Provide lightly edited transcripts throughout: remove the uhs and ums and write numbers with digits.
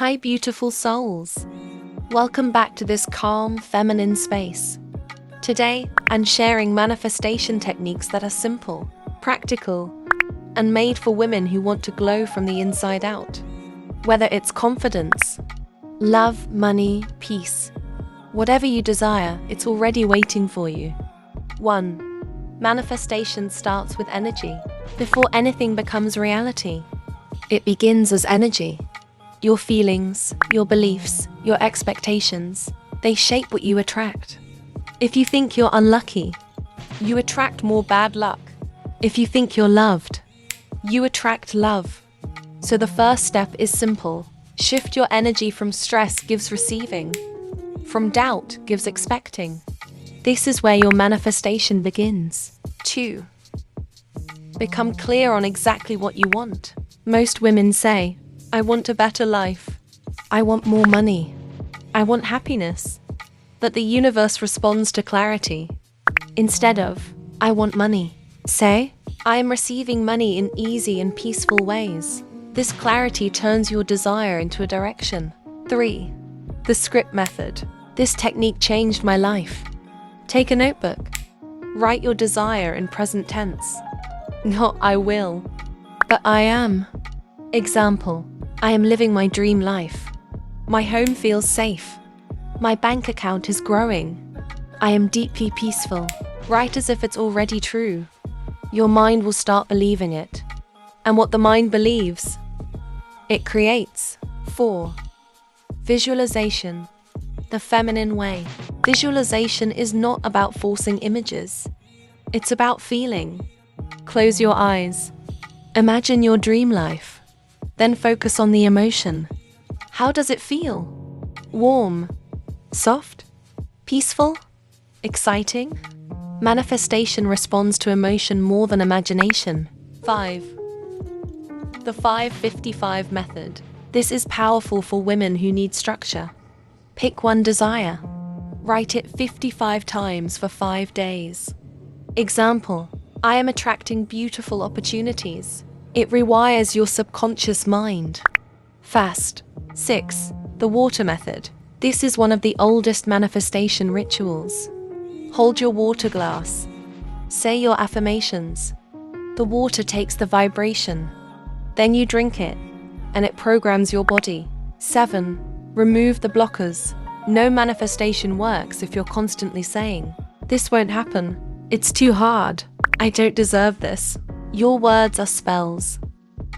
Hi, beautiful souls. Welcome back to this calm, feminine space. Today, I'm sharing manifestation techniques that are simple, practical, and made for women who want to glow from the inside out. Whether it's confidence, love, money, peace, whatever you desire, it's already waiting for you. 1. Manifestation starts with energy. Before anything becomes reality, it begins as energy. Your feelings, your beliefs, your expectations, they shape what you attract. If you think you're unlucky, you attract more bad luck. If you think you're loved, you attract love. So the first step is simple. Shift your energy from stress gives receiving, from doubt gives expecting. This is where your manifestation begins. 2. Become clear on exactly what you want. Most women say, I want a better life. I want more money. I want happiness. But the universe responds to clarity. Instead of, I want money, say, I am receiving money in easy and peaceful ways. This clarity turns your desire into a direction. 3. The script method. This technique changed my life. Take a notebook. Write your desire in present tense. Not I will, but I am. Example, I am living my dream life. My home feels safe. My bank account is growing. I am deeply peaceful. Write as if it's already true. Your mind will start believing it. And what the mind believes, it creates. 4. Visualization. The feminine way. Visualization is not about forcing images. It's about feeling. Close your eyes. Imagine your dream life. Then focus on the emotion. How does it feel? Warm? Soft? Peaceful? Exciting? Manifestation responds to emotion more than imagination. 5. The 5-55 method. This is powerful for women who need structure. Pick one desire. Write it 55 times for 5 days. Example, I am attracting beautiful opportunities. It rewires your subconscious mind. Fast. 6. The water method. This is one of the oldest manifestation rituals. Hold your water glass. Say your affirmations. The water takes the vibration. Then you drink it, and it programs your body. 7. Remove the blockers. No manifestation works if you're constantly saying, this won't happen. It's too hard. I don't deserve this. Your words are spells.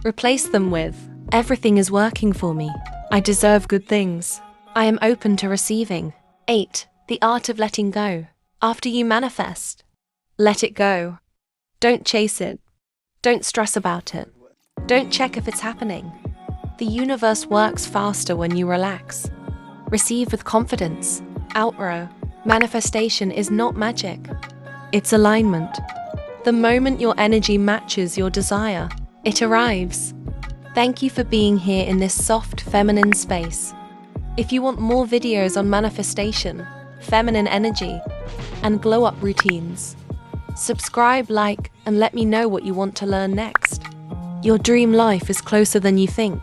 Replace them with, everything is working for me. I deserve good things. I am open to receiving. 8. The art of letting go. After you manifest, let it go. Don't chase it. Don't stress about it. Don't check if it's happening. The universe works faster when you relax. Receive with confidence. Outro. Manifestation is not magic. It's alignment. The moment your energy matches your desire, it arrives. Thank you for being here in this soft, feminine space. If you want more videos on manifestation, feminine energy, and glow-up routines, subscribe, like, and let me know what you want to learn next. Your dream life is closer than you think.